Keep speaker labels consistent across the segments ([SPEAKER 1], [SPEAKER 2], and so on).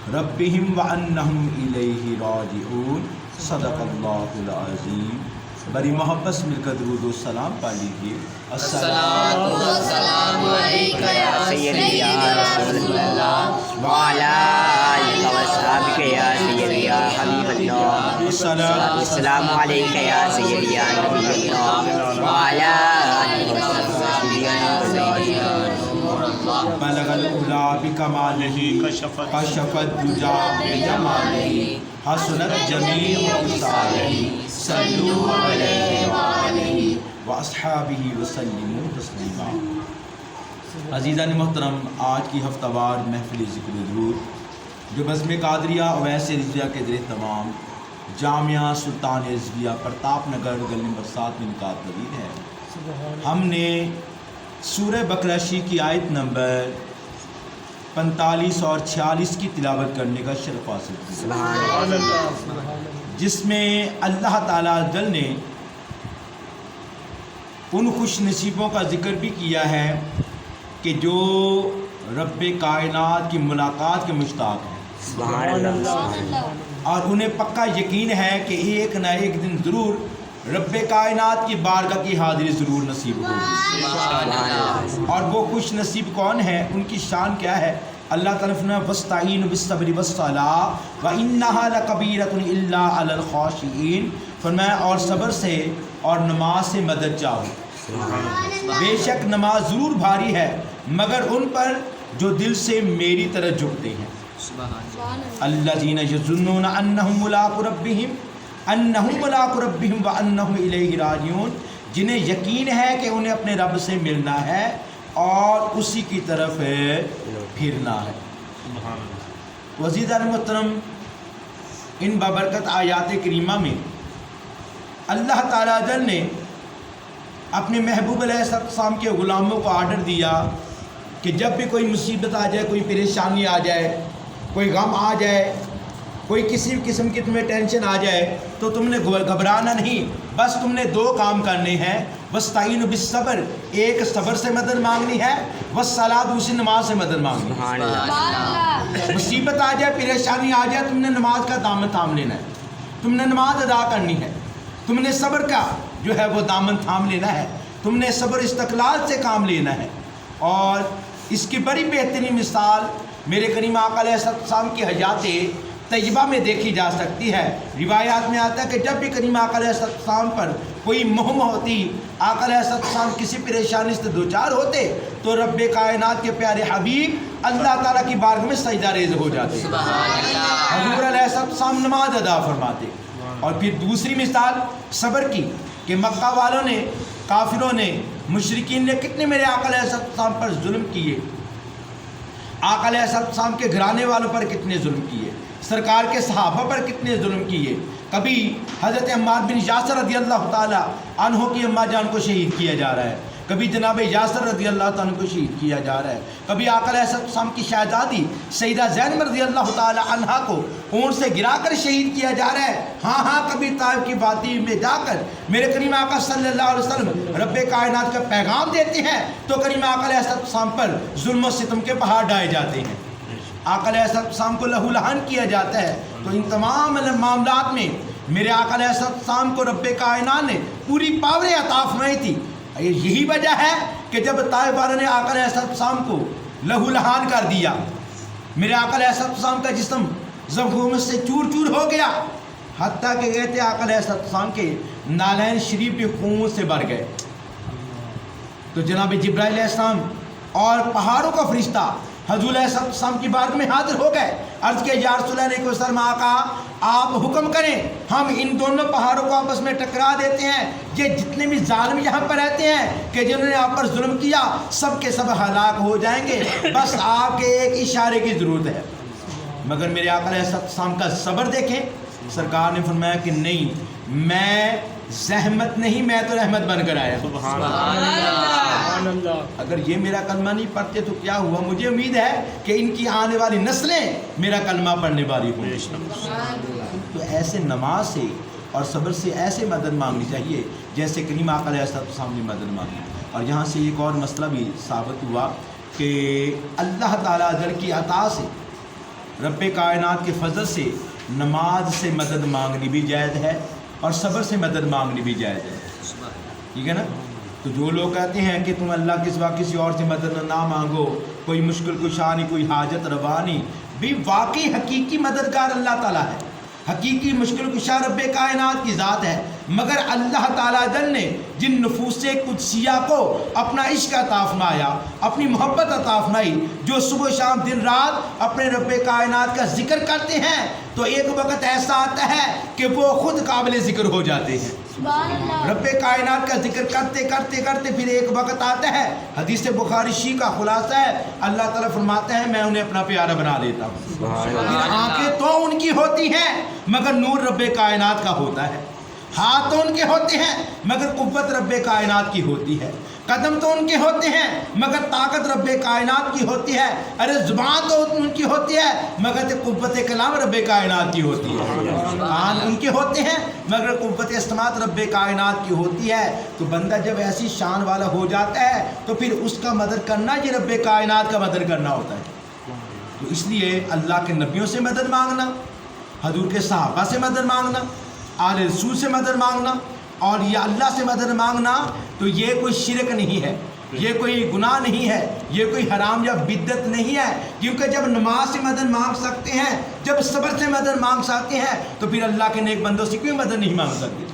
[SPEAKER 1] ربهم وأنهم إليه راجعون صدق اللہ العظیم۔ بڑی محبت سے مل کر درود و سلام پڑھ لیجیے۔
[SPEAKER 2] الصلاۃ والسلام علیک یا سیدی یا رسول اللہ وعلی آلک و اصحابک یا سیدی یا حبیب اللہ۔ السلام علیک یا سیدی یا نبی اللہ وعلی آلک و اصحابک یا سیدی یا نور اللہ۔
[SPEAKER 1] بلغ العلا بکمالہ کشف الدجا بجمالہ حسنت جمیع خصالہ صلوا علیہ وآلہ واصحابہ وسلموا تسلیما۔ عزیزان محترم، آج کی ہفتہ وار محفل ذکر و درود جو بزم قادریہ اویس رضویہ کے زیر تمام جامعہ سلطان رضویہ پرتاپ نگر گلی نمبر 7 میں انعقاد پذیر ہے، ہم نے سورہ بقرہ کی آیت نمبر 45 اور 46 کی تلاوت کرنے کا شرف حاصل کیا، جس میں اللہ تعالیٰ جل نے ان خوش نصیبوں کا ذکر بھی کیا ہے کہ جو رب کائنات کی ملاقات کے مشتاق ہیں، اور انہیں پکا یقین ہے کہ ایک نہ ایک دن ضرور رب کائنات کی بارگاہ کی حاضری ضرور نصیب ہوگی۔ اور وہ خوش نصیب کون ہیں، ان کی شان کیا ہے؟ اللہ تعالیٰ نے وَاسْتَعِينُوا بِالصَّبْرِ وَالصَّلَاةِ وَإِنَّهَا لَكَبِيرَةٌ إِلَّا عَلَى الْخَاشِعِينَ، فرمایا اور صبر سے اور نماز سے مدد چاہو، بے شک نماز ضرور بھاری ہے مگر ان پر جو دل سے میری طرف جھکتے ہیں۔ الَّذِينَ يَظُنُّونَ أَنَّهُم مُّلَاقُو رَبِّهِمْ وَأَنَّهُمْ إِلَيْهِ راجعون، جنہیں یقین ہے کہ انہیں اپنے رب سے ملنا ہے اور اسی کی طرف پھرنا ہے۔ عزیزان محترم، ان بابرکت آیات کریمہ میں اللہ تعالیٰ جل نے اپنے محبوب علیہ السلام کے غلاموں کو آرڈر دیا کہ جب بھی کوئی مصیبت آ جائے، کوئی پریشانی آ جائے، کوئی غم آ جائے، کوئی کسی قسم کی تمہیں ٹینشن آ جائے تو تم نے گھبرانا نہیں، بس تم نے دو کام کرنے ہیں۔ وَاسْتَعِينُوا بِالصَّبْرِ، ایک صبر سے مدد مانگنی ہے، وَالصَّلَاةِ، دوسری نماز سے مدد مانگنی ہے۔ مصیبت آ جائے، پریشانی آ جائے، تم نے نماز کا دامن تھام لینا ہے، تم نے نماز ادا کرنی ہے، تم نے صبر کا جو ہے وہ دامن تھام لینا ہے، تم نے صبر استقلال سے کام لینا ہے۔ اور اس کی بڑی بہترین مثال میرے کریم آقا علیہ السلام کی حیات طیبہ میں دیکھی جا سکتی ہے۔ روایات میں آتا ہے کہ جب بھی کریم آقا علیہ السلام پر کوئی مہم ہوتی، آقا علیہ السلام کسی پریشانی سے دوچار ہوتے تو رب کائنات کے پیارے حبیب اللہ تعالیٰ کی بارگاہ میں سجدہ ریز ہو جاتے، حضور علیہ السلام نماز ادا فرماتے۔ اور پھر دوسری مثال صبر کی کہ مکہ والوں نے، کافروں نے، مشرکین نے کتنے میرے آقا علیہ السلام پر ظلم کیے، آقا علیہ السلام کے گھرانے والوں پر کتنے ظلم کیے، سرکار کے صحابہ پر کتنے ظلم کیے۔ کبھی حضرت عمار بن یاسر رضی اللہ تعالیٰ عنہ کی اماں جان کو شہید کیا جا رہا ہے، کبھی جناب یاسر رضی اللہ تعالیٰ عنہ کو شہید کیا جا رہا ہے، کبھی آقا علیہ السلام کی شہزادی سیدہ زینب رضی اللہ تعالیٰ عنہا کو اونٹ سے گرا کر شہید کیا جا رہا ہے۔ ہاں کبھی طائف کی وادی میں جا کر میرے کریم آقا صلی اللہ علیہ وسلم رب کائنات کا پیغام دیتے ہیں تو کریم آقا علیہ السلام پر ظلم و ستم کے پہاڑ ڈائے جاتے ہیں، آقا علیہ السلام کو لہو لہان کیا جاتا ہے۔ تو ان تمام معاملات میں میرے آقا علیہ السلام کو رب کائنات نے پوری پاور عطا فرمائی تھی۔ یہی وجہ ہے کہ جب طائف والوں نے آقا علیہ السلام کو لہو لہان کر دیا، میرے آقا علیہ السلام کا جسم زخموں سے چور چور ہو گیا، حتیٰ کہ کہتے آقا علیہ السلام کے نالین شریف بھی خون سے بھر گئے۔ تو جناب جبرائیل علیہ السلام اور پہاڑوں کا فرشتہ حضور علیہ السلام کی بارگاہ میں حاضر ہو گئے، عرض کیا یا رسول اللہ علیہ وسلم، آقا آپ حکم کریں، ہم ان دونوں پہاڑوں کو آپس میں ٹکرا دیتے ہیں، یہ جتنے بھی ظالم یہاں پر رہتے ہیں کہ جنہوں نے آپ پر ظلم کیا سب کے سب ہلاک ہو جائیں گے، بس آپ کے ایک اشارے کی ضرورت ہے۔ مگر میرے آقا علیہ السلام کا صبر دیکھیں، سرکار نے فرمایا کہ نہیں، میں زحمت نہیں، میں تو رحمت بن کر آیا۔ سبحان اللہ۔ اگر یہ میرا کلمہ نہیں پڑھتے تو کیا ہوا؟ مجھے امید ہے کہ ان کی آنے والی نسلیں میرا کلمہ پڑھنے والی ہوں۔ تو ایسے نماز سے اور صبر سے ایسے مدد مانگنی چاہیے جیسے کریم آقا علیہ السلام نے مدد مانگی۔ اور یہاں سے ایک اور مسئلہ بھی ثابت ہوا کہ اللہ تعالیٰ ذر کی عطا سے रब कायनात के फजल से नमाज से मदद मांगनी भी जायज़ है और सब्र से मदद मांगनी भी जायज़ है, ठीक है ना। तो जो लोग कहते हैं कि तुम अल्लाह के सिवा किसी और से मदद ना मांगो, कोई मुश्किल कुशा नहीं, कोई हाजत रवा नहीं, भी वाकई हकीकी मददगार अल्लाह ताला है, हकीकी मुश्किल कुशा रब कायनात की ज़ात है। मगर अल्लाह ताला जल ने जिन नफूस कुदसिया को अपना इश्क अता फरमाया, अपनी मोहब्बत अता फरमाई, जो सुबह शाम दिन रात अपने रब कायनात का जिक्र करते हैं, तो एक वक्त ऐसा आता है कि वो खुद काबिल ज़िक्र हो जाते हैं। रब कायनात का जिक्र करते करते करते फिर एक वक्त आता है, हदीस बुखारी शी का खुलासा है, अल्लाह ताला फरमाते हैं मैं उन्हें अपना प्यारा बना देता हूँ। फिर आंखें तो उनकी होती हैं मगर नूर रब कायनात का होता है, हाथ तो उनके होते हैं मगर कुव्वत रब कायनात की होती है, कदम तो उनके होते हैं मगर ताकत रब कायनात की होती है, अरे ज़ुबान तो उनकी होती है मगर कुव्वत कलाम रब कायनात की होती है, कान उनके होते हैं मगर कुव्वत इस्तेमाल रब कायनात की होती है। तो बंदा जब ऐसी शान वाला हो जाता है तो फिर उसका मदद करना ये रब कायनात का मदद करना होता है। तो इसलिए अल्लाह के नबियों से मदद मांगना, हजूर के सहाबा से मदद मांगना, आले रसूल से मदद मांगना और ये अल्लाह से मदद मांगना, तो ये कोई शिरक नहीं है, ये कोई गुनाह नहीं है, ये कोई हराम या बिद्दत नहीं है। क्योंकि जब नमाज से मदद मांग सकते हैं, जब सब्र से मदद मांग सकते हैं, तो फिर अल्लाह के नेक बंदों से क्यों मदद नहीं मांग सकते।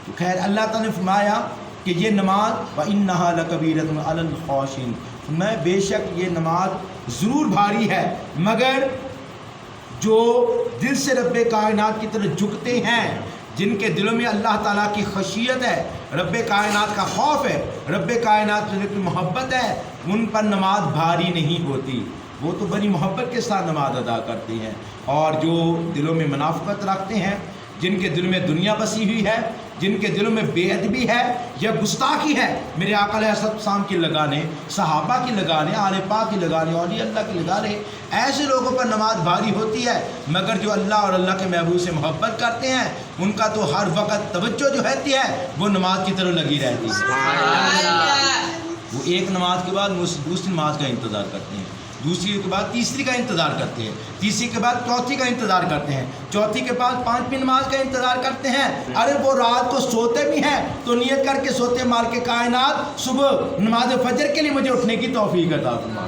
[SPEAKER 1] तो खैर अल्लाह ताला ने फरमाया कि ये नमाज व इन्नहा लकबीरतुन अलल ख़ाशिन, मैं बेशक ये नमाज ज़रूर भारी है, मगर जो दिल से रब कायनात की तरफ झुकते हैं, जिनके दिलों में अल्लाह ताला की खशियत है, रब कायनात का खौफ है, रब कायनात से की मोहब्बत है, उन पर नमाज भारी नहीं होती, वो तो बड़ी मोहब्बत के साथ नमाज अदा करते हैं। और जो दिलों में मुनाफिकत रखते हैं, जिनके दिल में दुनिया बसी हुई है, जिनके दिलों में बेअदबी है या गुस्ताखी है, मेरे आका अलैहिस्सलाम की लगाने, सहाबा की लगाने, आले पाक की लगाने, औलिया अल्लाह की लगाने, ऐसे लोगों पर नमाज भारी होती है। मगर जो अल्लाह और अल्लाह के महबूब से मोहब्बत करते हैं, उनका तो हर वक्त तवज्जो जो रहती है वो नमाज की तरफ लगी रहती है। वो एक नमाज के बाद दूसरी नमाज का इंतज़ार करते हैं, दूसरी के बाद तीसरी का इंतज़ार करते हैं, तीसरी के बाद चौथी का इंतज़ार करते हैं, चौथी के बाद पांचवीं नमाज का इंतज़ार करते हैं। अरे वो रात को सोते भी हैं तो नियत करके सोते, माल के कायनात सुबह नमाज फजर के लिए मुझे उठने की तौफीक अता फरमा।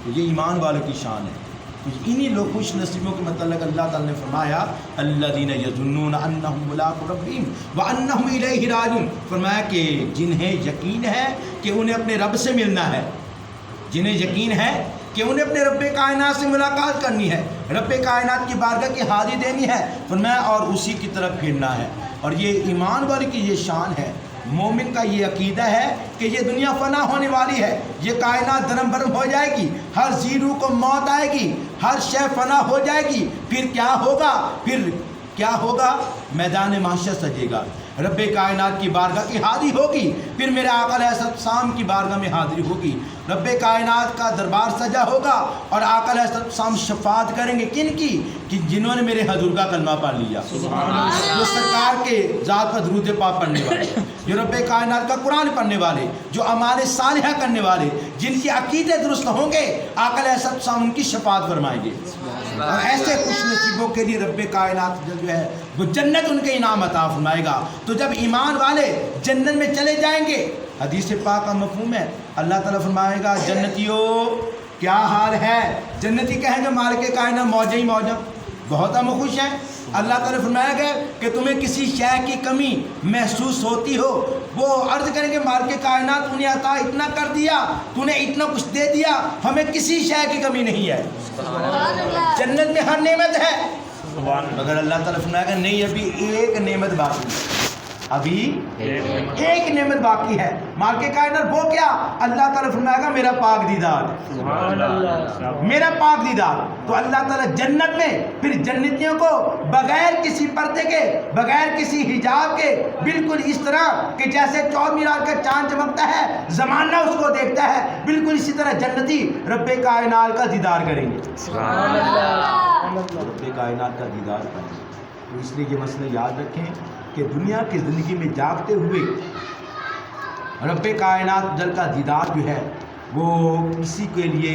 [SPEAKER 1] तो ये ईमान वालों की शान है। तो इन्हीं लोग खुश नसीबों के मतलब अल्लाह ताला ने फरमाया अल्लज़ीना यज़ुन्नूना अन्नहुम मुलाक़ू रब्बिहिम व अन्नहुम इलैहि राजिऊन, फरमाया कि जिन्हें यकीन है कि उन्हें अपने रब से मिलना है, जिन्हें यकीन है कि उन्हें अपने रब कायनात से मुलाकात करनी है, रब कायनात की बारगाह की हाज़िरी देनी है, फरमाया और उसी की तरफ फिरना है। और ये ईमान वाले की ये शान है, मोमिन का ये अकीदा है कि ये दुनिया फना होने वाली है, ये कायनात धर्म भरम हो जाएगी, हर जीरू को मौत आएगी, हर शय फना हो जाएगी, फिर क्या होगा, फिर क्या होगा, मैदान महशर सजेगा, रब कायनात की बारगाह की हाजिरी होगी, फिर मेरे आका अलैहिस्सलाम की बारगाह में हाजिरी होगी, रब कायनात का दरबार सजा होगा और आका अलैहिस्सलाम शफाअत करेंगे किन की, कि जिन्होंने मेरे हजूर का कलमा पढ़ लिया, जो सरकार के ज़ात पर दरूद पाक पढ़ने वाले, जो रब कायनात का कुरान पढ़ने वाले, जो अमाल सालिहा करने वाले, जिनके अकीदे दुरुस्त होंगे, आका अलैहिस्सलाम उनकी शफाअत फरमाएंगे। और ऐसे खुश नसीबों के लिए रब कायनात जो है वो जन्नत उनके इनाम अता फरमाएगा। तो जब ईमान वाले जन्नत में चले जाएंगे, हदीस पाक का मफ़हूम है, अल्लाह ताला फरमाएगा जन्नतियों क्या हाल है, जन्नती कहेंगे मालिक कायनात मौज ही मौज, बहुत हम खुश हैं। अल्लाह ताला फरमाएगा कि तुम्हें किसी शय की कमी महसूस होती हो, वो अर्ज़ करेंगे मालिक कायनात तूने अता इतना कर दिया, तूने इतना कुछ दे दिया, हमें किसी शय की कमी नहीं है, जन्नत में हर नेमत है। मगर अल्लाह ताला फरमाएगा नहीं, अभी एक नेमत बाकी है, अभी एक नेमत बाकी है। माल के कायनात वो क्या, अल्लाह ताला फरमाएगा मेरा पाक दीदार, मेरा पाक दीदार। तो अल्लाह ताला जन्नत में फिर जन्नतियों को बगैर किसी पर्दे के, बगैर किसी हिजाब के, बिल्कुल इस तरह कि जैसे 14 मीनार का चांद चमकता है, ज़माना उसको देखता है, बिल्कुल इसी तरह जन्नती रब कायनात का दीदार करेंगे, रब कायनात का दीदार करेंगे। तो इसलिए ये मसला याद रखें कि दुनिया की ज़िंदगी में जागते हुए रब कायनात जल का दीदार जो है वो किसी के लिए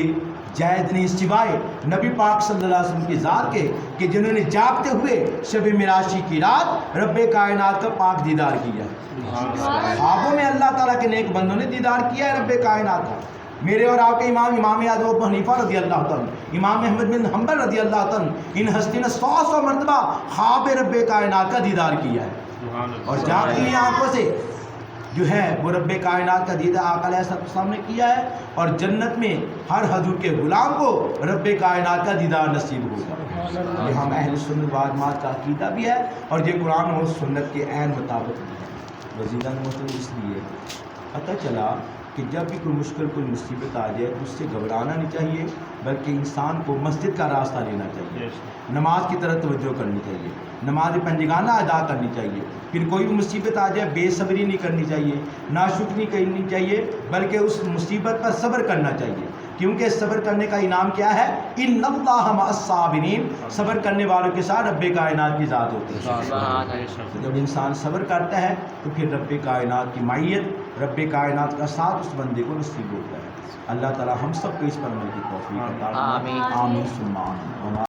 [SPEAKER 1] जायद नहीं सिवाय नबी पाक सल्लल्लाहु अलैहि वसल्लम की ज़ात के कि जिन्होंने जागते हुए शब मिराशी की रात रब्बे कायनात का पाक दीदार किया। ख्वाबों में अल्लाह ताला के नेक बंदों ने दीदार किया है रब्बे कायनात का। मेरे और आपके इमाम आज़म अबू हनीफा रज़ी अल्लाह तआला, इमाम अहमद बिन हम्बल रज़ी अल्लाह तआला, इन हस्ती ने 100 मरतबा ख्वाब रब्बे कायनात का दीदार किया है। और जागती हुई आंखों से जो है वो रब्बे कायनात का दीदार आका अलैहिस्सलाम ने किया है। और जन्नत में हर हजूर के गुलाम को रब्बे कायनात का दीदार नसीब होगा। ये हम अहले सुन्नत व जमात का अकीदा भी है और ये कुरान और सुन्नत के ऐन मुताबिक भी है। वज़ीरान मोहतरम, इसलिए पता चला कि जब भी कोई मुश्किल कोई मुसीबत आ जाए तो उससे घबराना नहीं चाहिए, बल्कि इंसान को मस्जिद का रास्ता लेना चाहिए, नमाज की तरफ तवज्जो करनी चाहिए, नमाज पंजगाना अदा करनी चाहिए। फिर कोई भी मुसीबत आ जाए बेसब्री नहीं करनी चाहिए, नाशुक्री करनी चाहिए, बल्कि उस मुसीबत पर सब्र करना चाहिए, क्योंकि सब्र करने का इनाम क्या है? इन्नल्लाह मअस-साबिरीन, सब्र करने वालों के साथ रब्बे कायनात की ज़ात होती है। तो जब इंसान सब्र करता है तो फिर रब्बे कायनात की मायत, रब्बे कायनात का साथ उस बंदे को नसीब होता है। अल्लाह ताला हम सब को इस पर अमल की तौफीक अता फरमाए। आमीन सुम्मा आमीन।